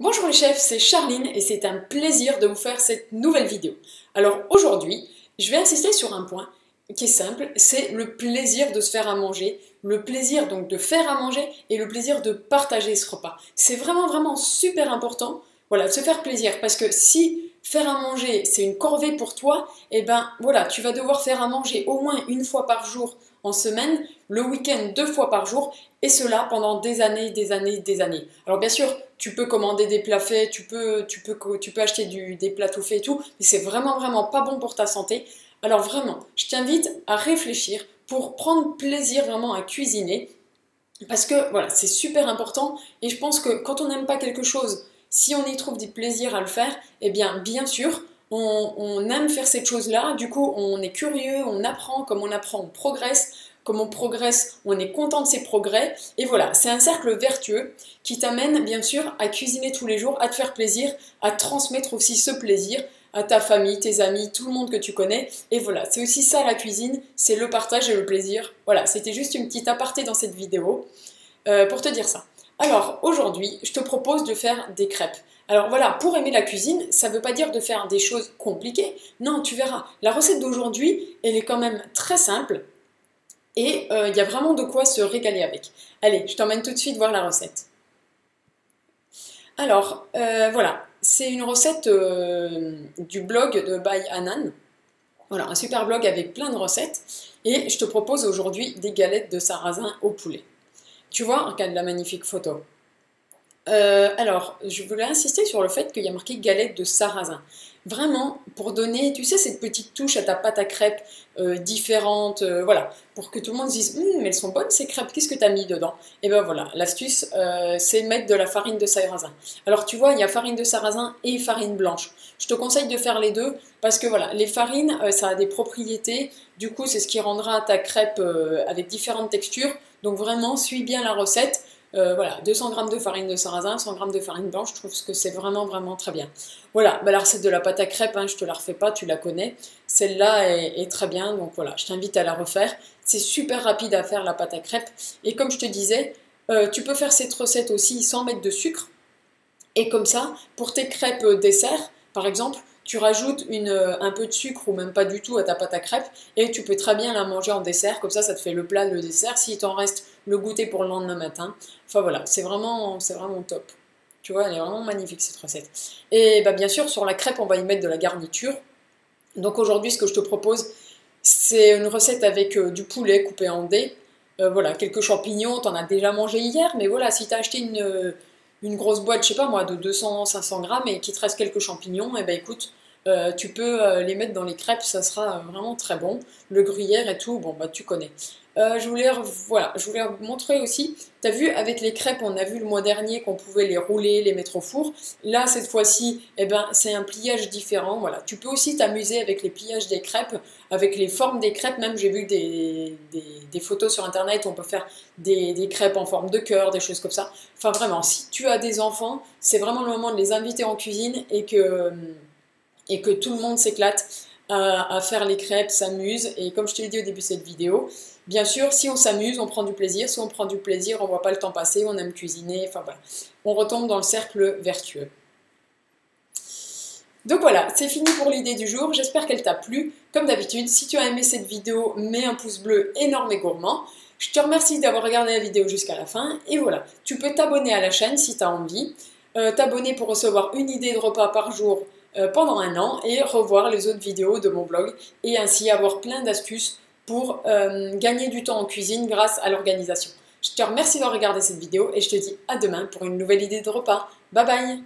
Bonjour les chefs, c'est Charline et c'est un plaisir de vous faire cette nouvelle vidéo. Alors aujourd'hui, je vais insister sur un point qui est simple, c'est le plaisir de se faire à manger, le plaisir donc de faire à manger et le plaisir de partager ce repas. C'est vraiment super important, voilà, de se faire plaisir parce que si faire à manger c'est une corvée pour toi, et ben voilà, tu vas devoir faire à manger au moins une fois par jour en semaine, le week-end 2 fois par jour et cela pendant des années. Alors bien sûr, tu peux commander des plats faits, tu peux acheter des plats tout faits et tout, mais c'est vraiment pas bon pour ta santé. Alors vraiment, je t'invite à réfléchir pour prendre plaisir vraiment à cuisiner, parce que voilà, c'est super important, et je pense que quand on n'aime pas quelque chose, si on y trouve du plaisir à le faire, eh bien sûr, on aime faire cette chose-là, du coup on est curieux, on apprend, comme on apprend, on progresse, comme on progresse, on est content de ses progrès, et voilà, c'est un cercle vertueux qui t'amène bien sûr à cuisiner tous les jours, à te faire plaisir, à transmettre aussi ce plaisir à ta famille, tes amis, tout le monde que tu connais, et voilà, c'est aussi ça la cuisine, c'est le partage et le plaisir. Voilà, c'était juste une petite aparté dans cette vidéo pour te dire ça. Alors aujourd'hui, je te propose de faire des crêpes. Alors voilà, pour aimer la cuisine, ça ne veut pas dire de faire des choses compliquées. Non, tu verras, la recette d'aujourd'hui, elle est quand même très simple et il y a vraiment de quoi se régaler avec. Allez, je t'emmène tout de suite voir la recette. Alors voilà, c'est une recette du blog de By Anan. Voilà, un super blog avec plein de recettes. Et je te propose aujourd'hui des galettes de sarrasin au poulet. Tu vois, regarde la magnifique photo. Alors, je voulais insister sur le fait qu'il y a marqué galette de sarrasin. Vraiment, pour donner, tu sais, cette petite touche à ta pâte à crêpes différente, voilà, pour que tout le monde se dise, mais elles sont bonnes ces crêpes, qu'est-ce que tu as mis dedans? Et ben voilà, l'astuce, c'est mettre de la farine de sarrasin. Alors, tu vois, il y a farine de sarrasin et farine blanche. Je te conseille de faire les deux, parce que voilà, les farines, ça a des propriétés, du coup, c'est ce qui rendra ta crêpe avec différentes textures. Donc vraiment, suis bien la recette. Voilà, 200 g de farine de sarrasin, 100 g de farine blanche, je trouve que c'est vraiment très bien. Voilà, bah la recette de la pâte à crêpes, hein, je te la refais pas, tu la connais. Celle-là est très bien, donc voilà, je t'invite à la refaire. C'est super rapide à faire la pâte à crêpes. Et comme je te disais, tu peux faire cette recette aussi sans mettre de sucre. Et comme ça, pour tes crêpes dessert, par exemple, tu rajoutes un peu de sucre ou même pas du tout à ta pâte à crêpes et tu peux très bien la manger en dessert, comme ça te fait le plat, le dessert, s'il t'en reste le goûter pour le lendemain matin. Enfin voilà, c'est vraiment top. Tu vois, elle est vraiment magnifique cette recette. Et bah, bien sûr, sur la crêpe, on va y mettre de la garniture. Donc aujourd'hui, ce que je te propose, c'est une recette avec du poulet coupé en dés. Voilà, quelques champignons, t'en as déjà mangé hier, mais voilà, si t'as acheté une grosse boîte, je sais pas moi, de 200-500 grammes et qu'il te reste quelques champignons, et ben écoute, tu peux les mettre dans les crêpes, ça sera vraiment très bon. Le gruyère et tout, bon bah tu connais. Voilà, je voulais vous montrer aussi, tu as vu avec les crêpes, on a vu le mois dernier qu'on pouvait les rouler, les mettre au four. Là, cette fois-ci, eh ben, c'est un pliage différent. Voilà. Tu peux aussi t'amuser avec les pliages des crêpes, avec les formes des crêpes. Même j'ai vu des photos sur internet où on peut faire des crêpes en forme de cœur, des choses comme ça. Enfin vraiment, si tu as des enfants, c'est vraiment le moment de les inviter en cuisine et que tout le monde s'éclate à faire les crêpes, s'amuse. Et comme je te l'ai dit au début de cette vidéo, bien sûr, si on s'amuse, on prend du plaisir. Si on prend du plaisir, on ne voit pas le temps passer, on aime cuisiner. Enfin voilà, on retombe dans le cercle vertueux. Donc voilà, c'est fini pour l'idée du jour. J'espère qu'elle t'a plu. Comme d'habitude, si tu as aimé cette vidéo, mets un pouce bleu énorme et gourmand. Je te remercie d'avoir regardé la vidéo jusqu'à la fin. Et voilà, tu peux t'abonner à la chaîne si tu as envie. T'abonner pour recevoir une idée de repas par jour pendant un an et revoir les autres vidéos de mon blog et ainsi avoir plein d'astuces pour gagner du temps en cuisine grâce à l'organisation. Je te remercie d'avoir regardé cette vidéo et je te dis à demain pour une nouvelle idée de repas. Bye bye!